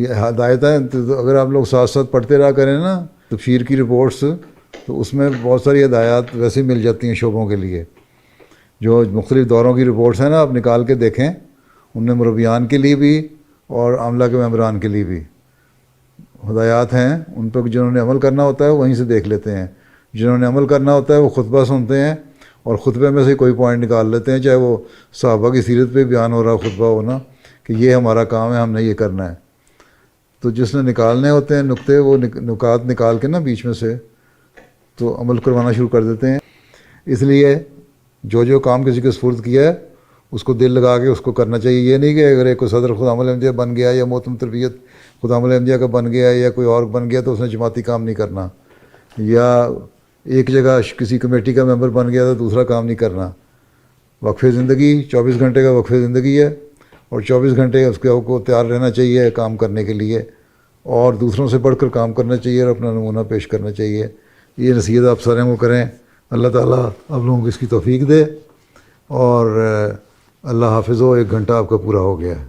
یہ ہدایت ہے. تو اگر آپ لوگ ساتھ ساتھ پڑھتے رہا کریں نا تفسیر کی رپورٹس، تو اس میں بہت ساری ہدایات ویسے مل جاتی ہیں شعبوں کے لیے. جو مختلف دوروں کی رپورٹس ہیں نا، آپ نکال کے دیکھیں، ان میں مربیان کے لیے بھی اور عملہ کے ممبران کے لیے بھی ہدایات ہیں. ان پہ جنہوں نے عمل کرنا ہوتا ہے وہیں سے دیکھ لیتے ہیں، جنہوں نے عمل کرنا ہوتا ہے وہ خطبہ سنتے ہیں اور خطبے میں سے کوئی پوائنٹ نکال لیتے ہیں، چاہے وہ صحابہ کی سیرت پہ بیان ہو رہا خطبہ ہونا کہ یہ ہمارا کام ہے، ہم نے یہ کرنا ہے. تو جس نے نکالنے ہوتے ہیں نقطے، وہ نکات نکال کے نا بیچ میں سے تو عمل کروانا شروع کر دیتے ہیں. اس لیے جو کام کسی کو سپرد کیا ہے اس کو دل لگا کے اس کو کرنا چاہیے. یہ نہیں کہ اگر ایک کو صدر خدام الاحمدیہ بن گیا یا محترم تربیت خدام الاحمدیہ کا بن گیا یا کوئی اور بن گیا تو اس نے جماعتی کام نہیں کرنا، یا ایک جگہ کسی کمیٹی کا ممبر بن گیا تو دوسرا کام نہیں کرنا. وقف زندگی 24 گھنٹے کا وقف زندگی ہے، اور 24 گھنٹے اس کو تیار رہنا چاہیے کام کرنے کے لیے، اور دوسروں سے بڑھ کر کام کرنا چاہیے اور اپنا نمونہ پیش کرنا چاہیے. یہ نصیحت آپ سارے کو کریں. اللہ تعالیٰ آپ لوگوں کو اس کی توفیق دے، اور اللہ حافظ ہو. 1 گھنٹہ آپ کا پورا ہو گیا ہے.